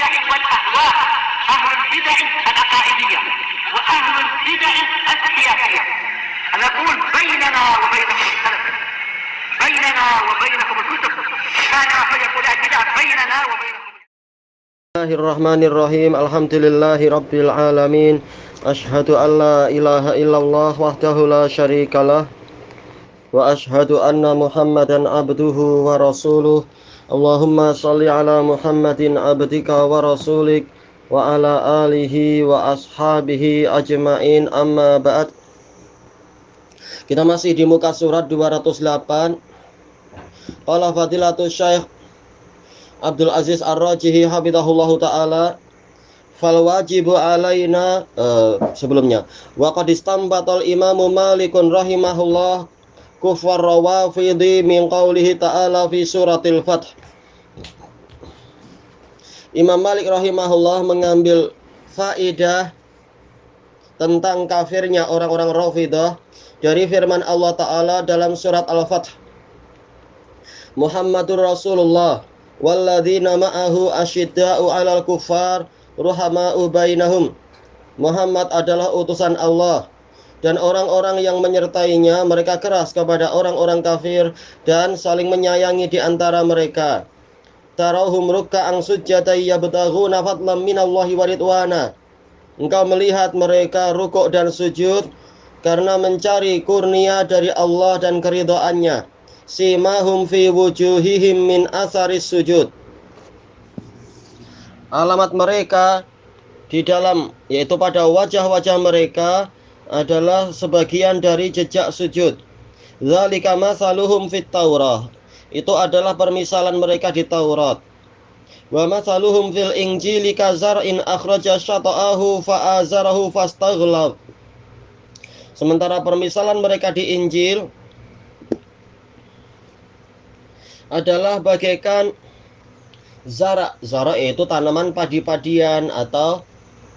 البدع والأهواء، أهل البدع العقائدية وأهل البدع السياسية. نقول بيننا وبينكم السلف، بيننا وبينكم الكتب، كان فيقول البدع بيننا وبينكم. Bismillahirrahmanirrahim. Alhamdulillahi rabbil alamin. Asyhadu an la ilaha illallah wahdahu la syarikalah wa asyhadu anna Muhammadan abduhu wa rasuluh. Allahumma shalli ala Muhammadin abdika wa rasulik wa ala alihi wa ashabihi ajmain, amma ba'd. Kita masih di muka surat 208. Qala fadilatul Syekh Abdul Aziz Ar-Rajihi hafizahullahu ta'ala, fal wajibu alaina, sebelumnya wa qad istanbatal imamu Malikun rahimahullah kufar rawafidi min qawlihi ta'ala fi suratil Fath. Imam Malik rahimahullah mengambil faidah tentang kafirnya orang-orang Rafidah dari firman Allah Ta'ala dalam surat Al-Fath. Muhammadur Rasulullah walladzina ma'ahu asyidda'u 'alal kuffar ruhama'u bainahum. Muhammad adalah utusan Allah dan orang-orang yang menyertainya mereka keras kepada orang-orang kafir dan saling menyayangi di antara mereka. Tarahum ruk'an sujjadan yabtaghuna fadlan minallahi wa ridwana. Engkau melihat mereka rukuk dan sujud karena mencari kurnia dari Allah dan keridhaannya. Simahum fi wujuhihim min atharis sujud. Alamat mereka di dalam, yaitu pada wajah-wajah mereka, adalah sebagian dari jejak sujud. Dzalika mathaluhum fit Taurah. Itu adalah permisalan mereka di Taurat. Wa mathaluhum fil Injili kazar'in akhraja syata'ahu fa'azarahu fastaghlab. Sementara permisalan mereka di Injil adalah bagaikan zara. Zara itu tanaman padi-padian atau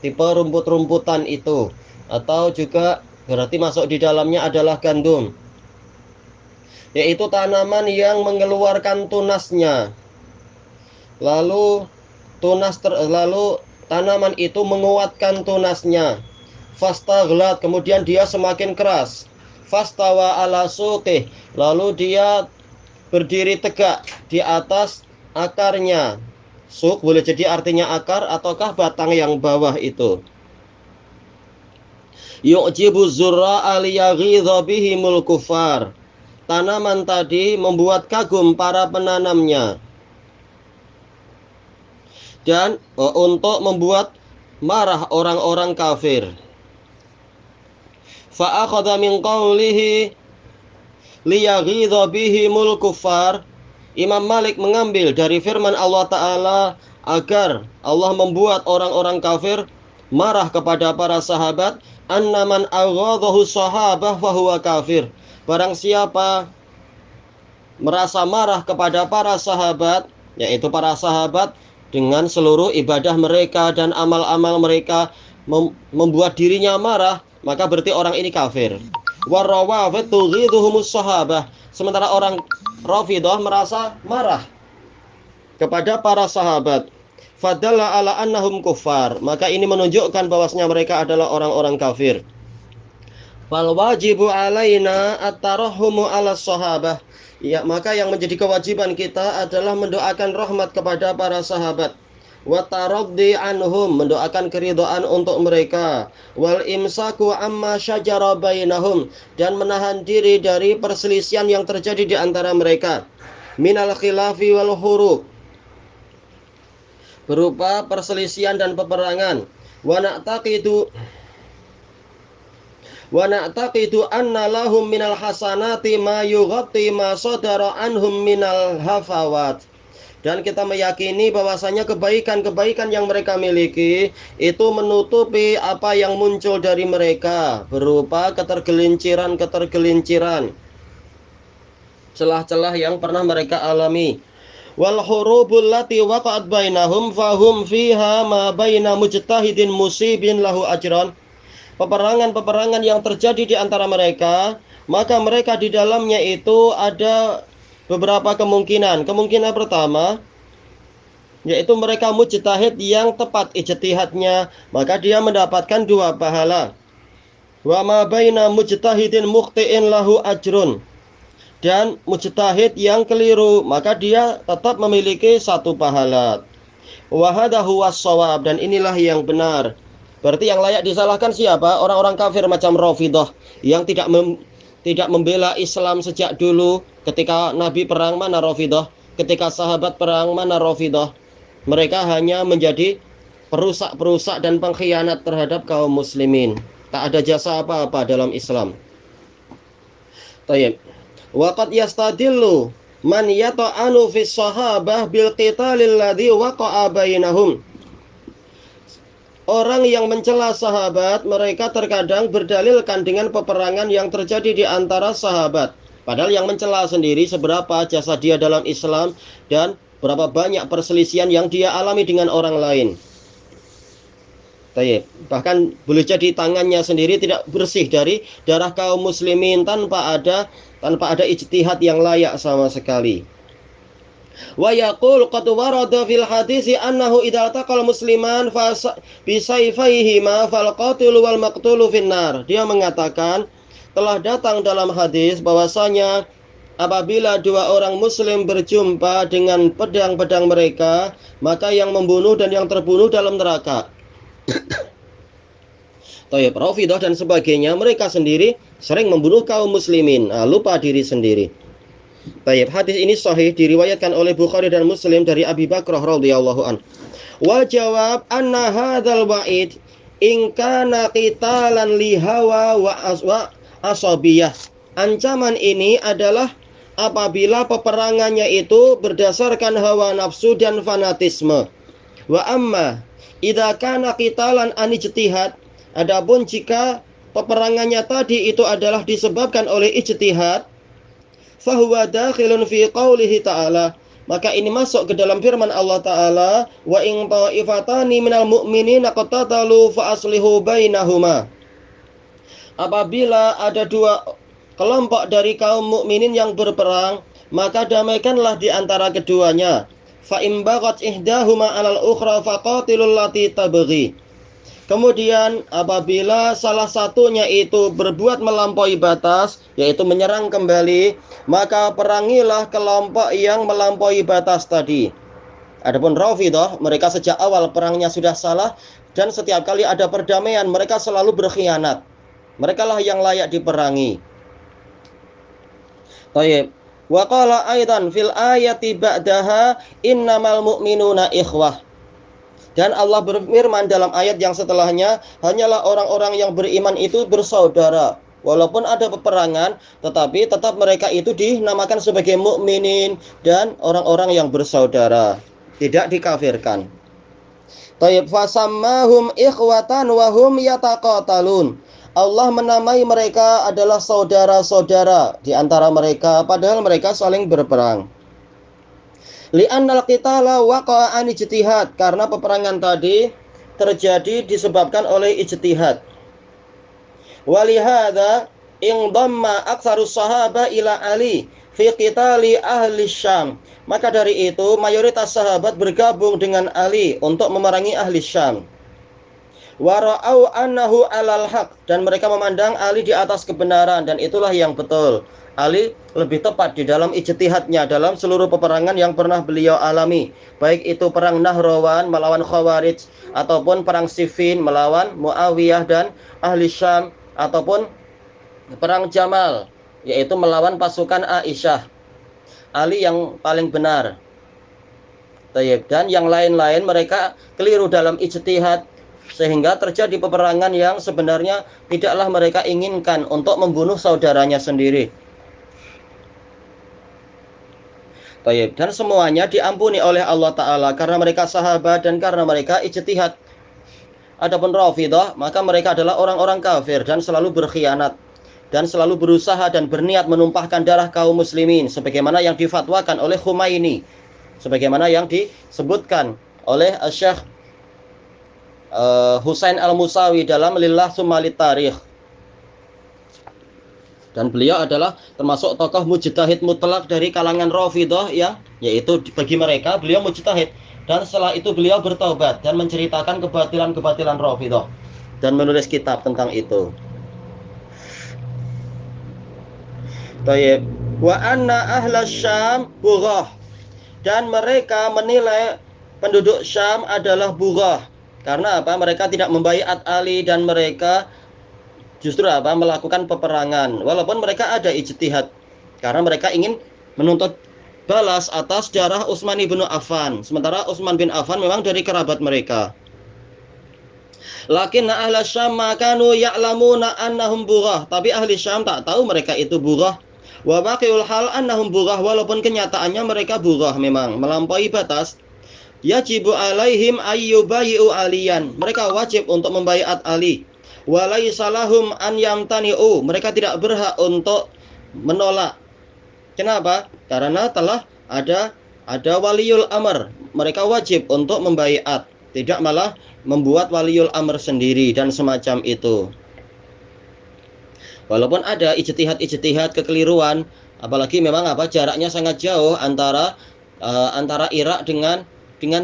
tipe rumput-rumputan itu, atau juga berarti masuk di dalamnya adalah gandum, yaitu tanaman yang mengeluarkan tunasnya. Lalu tanaman itu menguatkan tunasnya. Fastaghlat, kemudian dia semakin keras. Fastawa ala suqih, lalu dia berdiri tegak di atas akarnya. Suk boleh jadi artinya akar ataukah batang yang bawah itu. Yu'jibu zurra'a liyaghidha bihimul kufar. Tanaman tadi membuat kagum para penanamnya dan untuk membuat marah orang-orang kafir. Fa'akhadha min qawlihi liyaghidha bihimul kuffar. Imam Malik mengambil dari firman Allah Ta'ala agar Allah membuat orang-orang kafir marah kepada para sahabat. Annaman aghadhahu sahabah fahuwa kafir. Barang siapa merasa marah kepada para sahabat, yaitu para sahabat dengan seluruh ibadah mereka dan amal-amal mereka membuat dirinya marah, maka berarti orang ini kafir. Warawafid tughidhuhumus sahabah. Sementara orang Rafidah merasa marah kepada para sahabat. Fadalla ala annahum kuffar. Maka ini menunjukkan bahwasanya mereka adalah orang-orang kafir. Fal wajibu alaina at-tarahhumu ala sahabah. Ya, maka yang menjadi kewajiban kita adalah mendoakan rahmat kepada para sahabat. Wa taraddi anhum, mendoakan keridhaan untuk mereka. Wal imsaku amma syajara bainahum, dan menahan diri dari perselisihan yang terjadi di antara mereka. Minal khilafi wal hurub, berupa perselisihan dan peperangan. Wa na'taqidu anna lahum minal hasanati ma yughatti ma sadara anhum minal hafawat. Dan kita meyakini bahwasanya kebaikan-kebaikan yang mereka miliki itu menutupi apa yang muncul dari mereka berupa ketergelinciran, celah-celah yang pernah mereka alami. Wal hurubul lati waqa'at bainahum fahum fiha ma baina mujtahidin musibin lahu ajran. Peperangan-peperangan yang terjadi di antara mereka, maka mereka di dalamnya itu ada beberapa kemungkinan. Kemungkinan pertama, yaitu mereka mujtahid yang tepat ijtihadnya, maka dia mendapatkan 2 pahala. Wa ma baina mujtahidin mukhti'in lahu ajrun. Dan mujtahid yang keliru, maka dia tetap memiliki 1 pahala. Wa hadha huwas shawab, dan inilah yang benar. Berarti yang layak disalahkan siapa? Orang-orang kafir macam Rafidhah yang tidak membela Islam sejak dulu. Ketika Nabi perang, mana Rafidhah? Ketika sahabat perang, mana Rafidhah? Mereka hanya menjadi perusak-perusak dan pengkhianat terhadap kaum muslimin. Tak ada jasa apa-apa dalam Islam. Tayyib. Wa qad yastadillu man yata'anu fis sahabah bil qitalil ladzi waqa'a bainahum. Orang yang mencela sahabat, mereka terkadang berdalilkan dengan peperangan yang terjadi di antara sahabat. Padahal yang mencela sendiri seberapa jasa dia dalam Islam dan berapa banyak perselisihan yang dia alami dengan orang lain. Bahkan boleh jadi tangannya sendiri tidak bersih dari darah kaum muslimin tanpa ada ijtihad yang layak sama sekali. Wa yaqul qad warada fil hadisi annahu idza taqal musliman fa bisayfayhima fal qatil wal maqtul finnar. Dia mengatakan telah datang dalam hadis bahwasanya apabila 2 orang muslim berjumpa dengan pedang-pedang mereka, maka yang membunuh dan yang terbunuh dalam neraka. Tayyib, Rafidhah dan sebagainya, mereka sendiri sering membunuh kaum muslimin, lupa diri sendiri. Tayyib, hadis ini sahih diriwayatkan oleh Bukhari dan Muslim dari Abi Bakrah radhiyallahu an. Wa jawab anna hadzal wa'id in kana qitalan li hawa wa asabiyah. Ancaman ini adalah apabila peperangannya itu berdasarkan hawa nafsu dan fanatisme. Wa amma idza kana qitalan an ijtihad, adapun jika peperangannya tadi itu adalah disebabkan oleh ijtihad, fahuwa dakhilun fi qaulihi ta'ala, maka ini masuk ke dalam firman Allah Ta'ala, wa in ta'ifatani minal mu'minina qatatalu fa aslihu bainahuma. Apabila ada 2 kelompok dari kaum mukminin yang berperang, maka damaikanlah di antara keduanya. Fa in baghat ihdahuma 'alal ukhra faqatilul lati tabghi. Kemudian apabila salah satunya itu berbuat melampaui batas, yaitu menyerang kembali, maka perangilah kelompok yang melampaui batas tadi. Adapun Rafidhah, mereka sejak awal perangnya sudah salah, dan setiap kali ada perdamaian mereka selalu berkhianat. Merekalah yang layak diperangi. Tayyib. Wa qala aidan fil ayati ba'daha innamal mu'minuna ikhwah. Dan Allah berfirman dalam ayat yang setelahnya, hanyalah orang-orang yang beriman itu bersaudara. Walaupun ada peperangan, tetapi tetap mereka itu dinamakan sebagai mukminin dan orang-orang yang bersaudara, tidak dikafirkan. Tayyib, fasammahum ikhwatan wa hum yataqatalun. Allah menamai mereka adalah saudara-saudara di antara mereka, padahal mereka saling berperang. Li'annal qitala waqa'a an ijtihad, karena peperangan tadi terjadi disebabkan oleh ijtihad. Walihada indamma aktsarus sahaba ila Ali fi qitali ahli Syam. Maka dari itu mayoritas sahabat bergabung dengan Ali untuk memerangi ahli Syam. Wa ra'au annahu 'alal haq, dan mereka memandang Ali di atas kebenaran, dan itulah yang betul. Ali lebih tepat di dalam ijtihadnya dalam seluruh peperangan yang pernah beliau alami, baik itu perang Nahrawan melawan Khawarij, ataupun perang Siffin melawan Muawiyah dan ahli Syam, ataupun perang Jamal, yaitu melawan pasukan Aisyah. Ali yang paling benar. Dan yang lain-lain mereka keliru dalam ijtihad, sehingga terjadi peperangan yang sebenarnya tidaklah mereka inginkan untuk membunuh saudaranya sendiri. Dan semuanya diampuni oleh Allah Ta'ala karena mereka sahabat dan karena mereka ijtihad. Adapun Rafidhah, maka mereka adalah orang-orang kafir dan selalu berkhianat dan selalu berusaha dan berniat menumpahkan darah kaum muslimin, sebagaimana yang difatwakan oleh Khumaini, sebagaimana yang disebutkan oleh Syekh Husain Al-Musawi dalam Lillah Tsumma Litarikh. Dan beliau adalah termasuk tokoh mujtahid mutlak dari kalangan Rafidhah, ya, yaitu bagi mereka beliau mujtahid. Dan setelah itu beliau bertobat dan menceritakan kebatilan-kebatilan Rafidhah dan menulis kitab tentang itu. Baik. Wa anna ahla Syam bughah, dan mereka menilai penduduk Syam adalah bughah. Karena apa? Mereka tidak membaiat Ali dan mereka justru apa? Melakukan peperangan. Walaupun mereka ada ijtihad karena mereka ingin menuntut balas atas darah Utsman bin Affan. Sementara Utsman bin Affan memang dari kerabat mereka. Lakinna ahla Syam kanu ya'lamuna annahum bughah. Tapi ahli Syam tak tahu mereka itu bughah. Wa baqiul hal annahum bughah, walaupun kenyataannya mereka bughah memang melampaui batas. Yajibu alaihim ayyubayi'u aliyan. Mereka wajib untuk membaiat Ali. Wa laisa lahum an yamtani'u. Mereka tidak berhak untuk menolak. Kenapa? Karena telah ada waliul amr. Mereka wajib untuk membaiat, tidak malah membuat waliul amr sendiri dan semacam itu. Walaupun ada ijtihad kekeliruan, apalagi memang jaraknya sangat jauh antara Irak dengan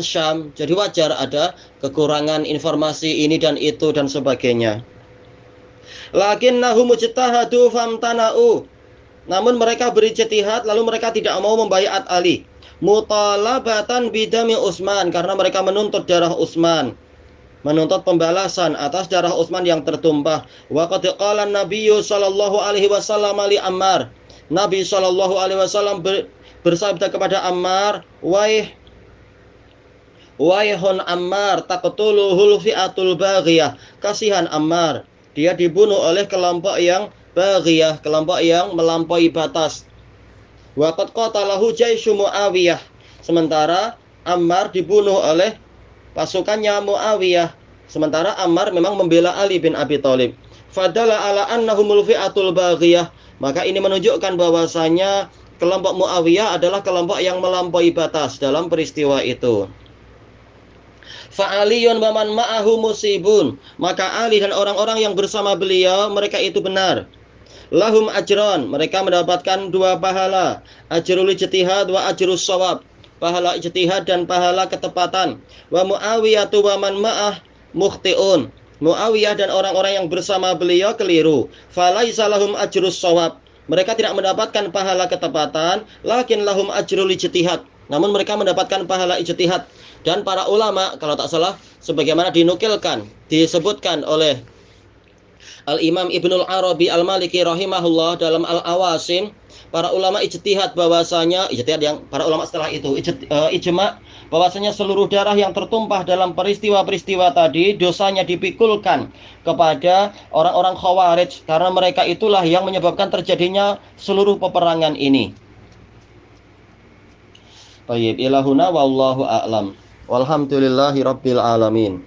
Syam. Jadi wajar ada kekurangan informasi ini dan itu dan sebagainya. Lakinnahum mujtahadu famtana'u. Namun mereka berijtihad lalu mereka tidak mau membaiat Ali. Mutalabatan bidami Utsman, karena mereka menuntut darah Utsman, menuntut pembalasan atas darah Utsman yang tertumpah. Wa qad qala an-nabiyyu sallallahu alaihi wasallam li Ammar. Nabi sallallahu alaihi wasallam bersabda kepada Ammar, Waihun Ammar, taqtuluhul fi'atul baghiyah. Kasihan Ammar, dia dibunuh oleh kelompok yang baghiyah, kelompok yang melampaui batas. Wa qad qatalahu jaisyu Muawiyah. Sementara Ammar dibunuh oleh pasukannya Muawiyah. Sementara Ammar memang membela Ali bin Abi Thalib. Fadala ala annahumul fi'atul baghiyah. Maka ini menunjukkan bahwasanya kelompok Muawiyah adalah kelompok yang melampaui batas dalam peristiwa itu. Fa'aliyun wa man ma'ahu musibun. Maka Ali dan orang-orang yang bersama beliau, mereka itu benar. Lahum ajran, mereka mendapatkan dua pahala. Ajrul ijtihad wa ajrus shawab. Pahala ijtihad dan pahala ketepatan. Wa Muawiyah wa man ma'ah mukhtiun. Muawiyah dan orang-orang yang bersama beliau keliru. Falaisa lahum ajrus shawab. Mereka tidak mendapatkan pahala ketepatan, lakin lahum ajrul ijtihad. Namun mereka mendapatkan pahala ijtihad. Dan para ulama, kalau tak salah, sebagaimana dinukilkan, disebutkan oleh Al-Imam Ibnul Arabi Al-Maliki rahimahullah dalam Al-Awasim, para ulama ijtihad bahwasanya, para ulama setelah itu ijma bahwasanya seluruh darah yang tertumpah dalam peristiwa-peristiwa tadi dosanya dipikulkan kepada orang-orang Khawarij, karena mereka itulah yang menyebabkan terjadinya seluruh peperangan ini. Baik, ilahuna wallahu a'lam. Walhamdulillahi rabbil alamin.